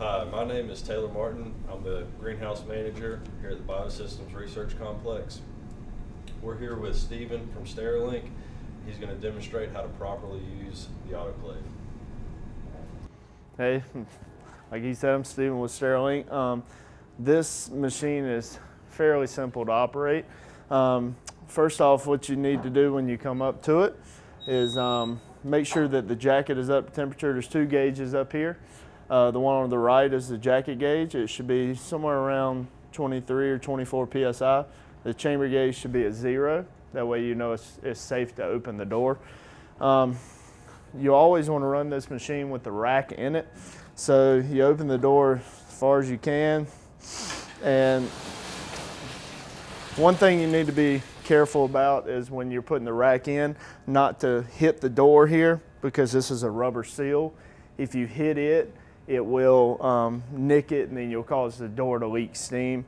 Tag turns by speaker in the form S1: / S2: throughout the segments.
S1: Hi, my name is Taylor Martin. I'm the greenhouse manager here at the Biosystems Research Complex. We're here with Stephen from Sterilink. He's going to demonstrate how to properly use the autoclave.
S2: Hey, like he said, I'm Stephen with Sterilink. This machine is fairly simple to operate. First off, what you need to do when you come up to it is make sure that the jacket is up to temperature. There's two gauges up here. The one on the right is the jacket gauge. It should be somewhere around 23 or 24 PSI. The chamber gauge should be at 0. That way you know it's safe to open the door. You always want to run this machine with the rack in it. So you open the door as far as you can. And one thing you need to be careful about is when you're putting the rack in, not to hit the door here, because this is a rubber seal. If you hit it, it will nick it, and then you'll cause the door to leak steam.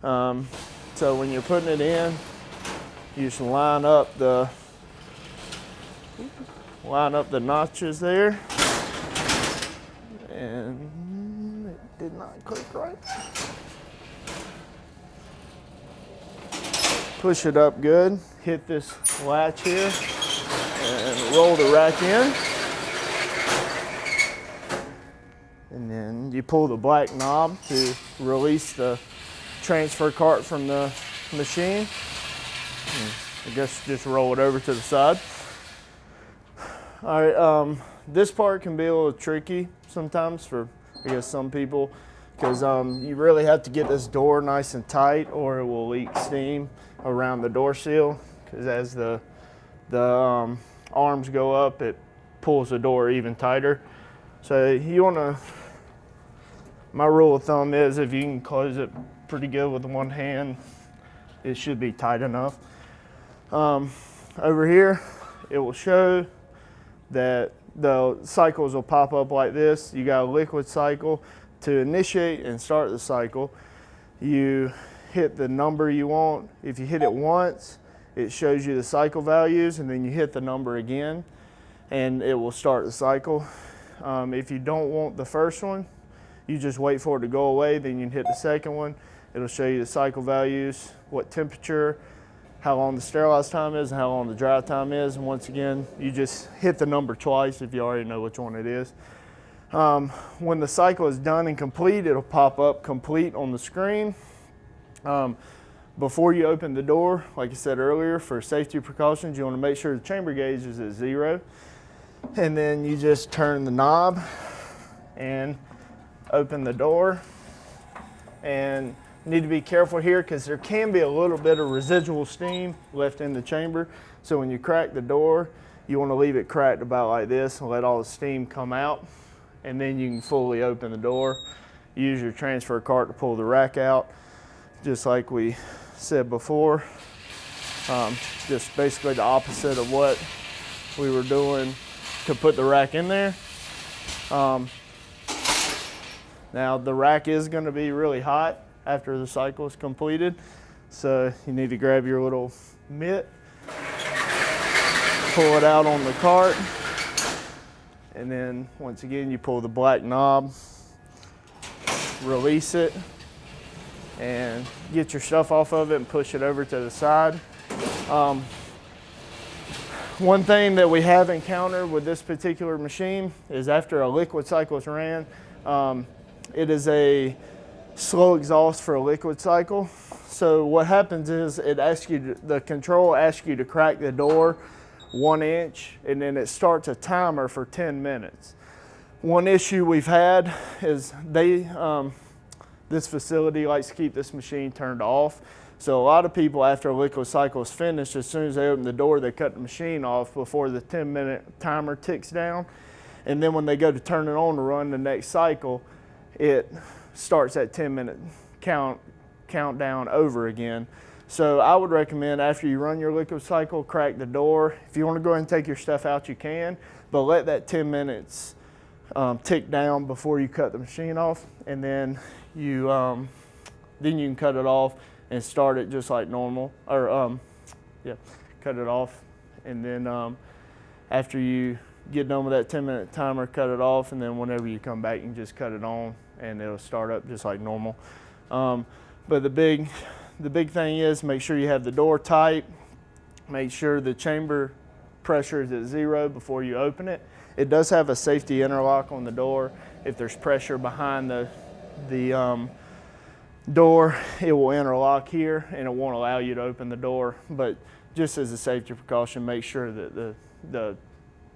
S2: So when you're putting it in, you just line up the notches there. And it did not click right. Push it up good, hit this latch here, and roll the rack in. And then you pull the black knob to release the transfer cart from the machine. And I guess just roll it over to the side. All right, this part can be a little tricky sometimes for, I guess, some people, because you really have to get this door nice and tight or it will leak steam around the door seal, because as the arms go up, it pulls the door even tighter. So you want to, my rule of thumb is if you can close it pretty good with one hand, it should be tight enough. Over here, it will show that the cycles will pop up like this. You got a liquid cycle. To initiate and start the cycle, you hit the number you want. If you hit it once, it shows you the cycle values, and then you hit the number again, and it will start the cycle. If you don't want the first one, you just wait for it to go away, then you can hit the second one. It'll show you the cycle values, what temperature, how long the sterilized time is, and how long the dry time is. And once again, you just hit the number twice if you already know which one it is. When the cycle is done and complete, it'll pop up complete on the screen. Before you open the door, like I said earlier, for safety precautions, you want to make sure the chamber gauge is at 0. And then you just turn the knob and open the door. And you need to be careful here because there can be a little bit of residual steam left in the chamber. So when you crack the door, you want to leave it cracked about like this and let all the steam come out. And then you can fully open the door. Use your transfer cart to pull the rack out, just like we said before. Just basically the opposite of what we were doing to put the rack in there. Now the rack is going to be really hot after the cycle is completed, so you need to grab your little mitt, pull it out on the cart, and then once again you pull the black knob, release it, and get your stuff off of it and push it over to the side. One thing that we have encountered with this particular machine is after a liquid cycle is ran, it is a slow exhaust for a liquid cycle. So what happens is it asks you, the control asks you to crack the door 1 inch, and then it starts a timer for 10 minutes. One issue we've had is this facility likes to keep this machine turned off. So a lot of people, after a liquid cycle is finished, as soon as they open the door, they cut the machine off before the 10-minute timer ticks down. And then when they go to turn it on to run the next cycle, it starts that 10-minute countdown over again. So I would recommend after you run your liquid cycle, crack the door. If you want to go ahead and take your stuff out, you can, but let that 10 minutes tick down before you cut the machine off, and then you can cut it off and start it just like normal, or cut it off, and then after you get done with that 10-minute timer, cut it off, and then whenever you come back, you can just cut it on and it'll start up just like normal. But the big thing is make sure you have the door tight. Make sure the chamber pressure is at 0 before you open it. It does have a safety interlock on the door. If there's pressure behind the door, it will interlock here and it won't allow you to open the door. But just as a safety precaution, make sure that the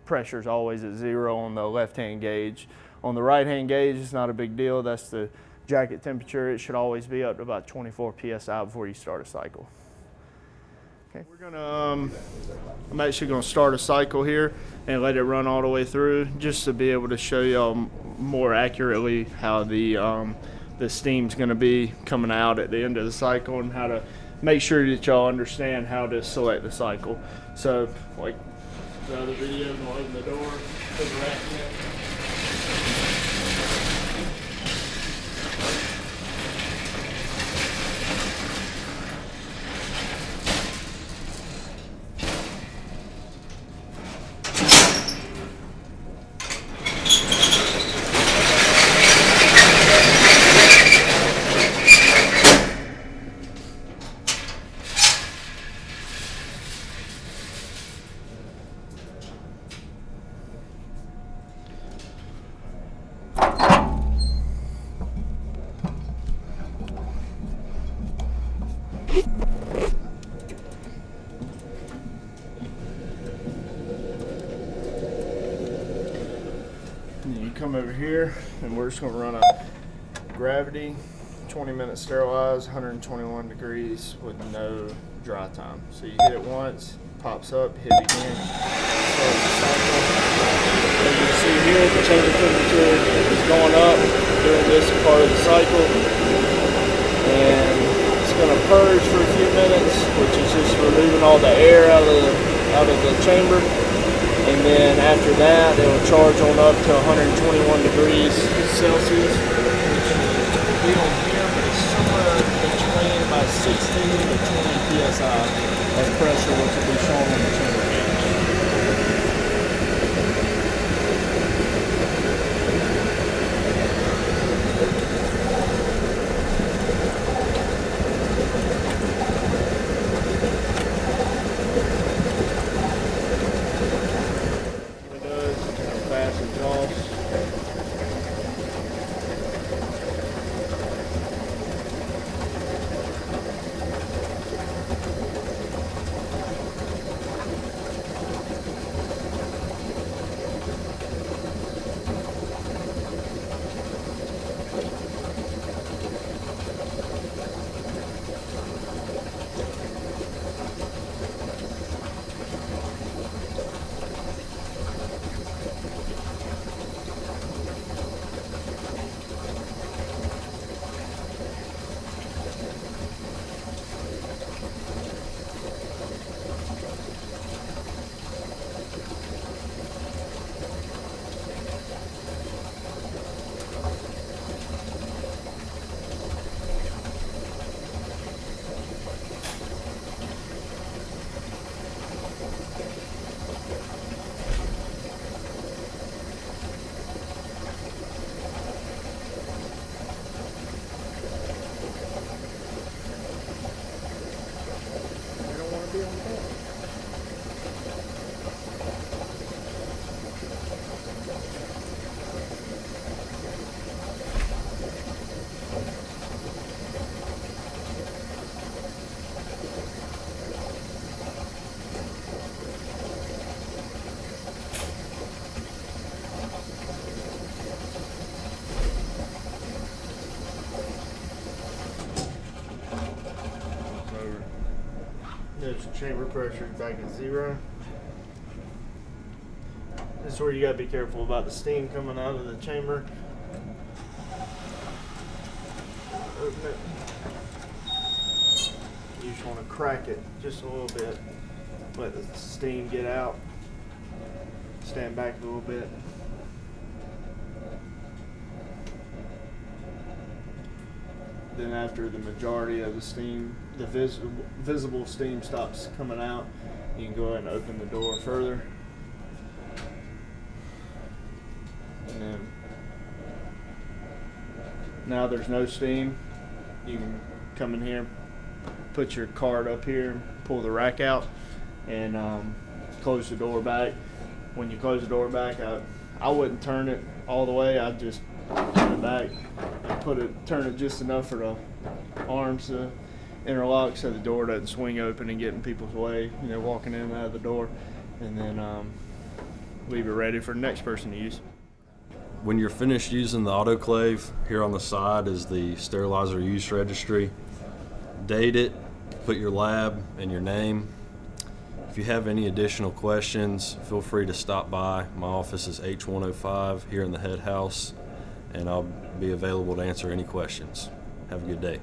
S2: pressure is always at 0 on the left-hand gauge. On the right-hand gauge, it's not a big deal. That's the jacket temperature. It should always be up to about 24 psi before you start a cycle. Okay, I'm actually gonna start a cycle here and let it run all the way through, just to be able to show y'all more accurately how the steam's gonna be coming out at the end of the cycle, and how to make sure that y'all understand how to select the cycle. So, like the other video, I'm gonna open the door, put the rack in. You come over here and we're just going to run a gravity 20-minute sterilize, 121 degrees with no dry time. So you hit it once, pops up, hit it again, start the cycle. As you can see here, the chamber temperature is going up during this part of the cycle, and it's going to purge for a few minutes, which is just removing all the air out of the chamber. And then after that, it'll charge on up to 121 degrees Celsius, which will be on here, but it's somewhere between about 16 to 20 psi of pressure, which will be shown on the chamber gauge. There's the chamber pressure back at 0. This is where you gotta be careful about the steam coming out of the chamber. Open it. You just want to crack it just a little bit. Let the steam get out. Stand back a little bit. Then after the majority of the steam, the visible steam stops coming out, you can go ahead and open the door further. And then Now there's no steam. You can come in here, put your card up here, pull the rack out, and close the door back. When you close the door back, I wouldn't turn it all the way. I'd just turn it back and turn it just enough for the arms to interlock so the door doesn't swing open and get in people's way, walking in and out of the door, and then leave it ready for the next person to use.
S1: When you're finished using the autoclave, here on the side is the sterilizer use registry. Date it, put your lab and your name. If you have any additional questions, feel free to stop by. My office is H105 here in the head house, and I'll be available to answer any questions. Have a good day.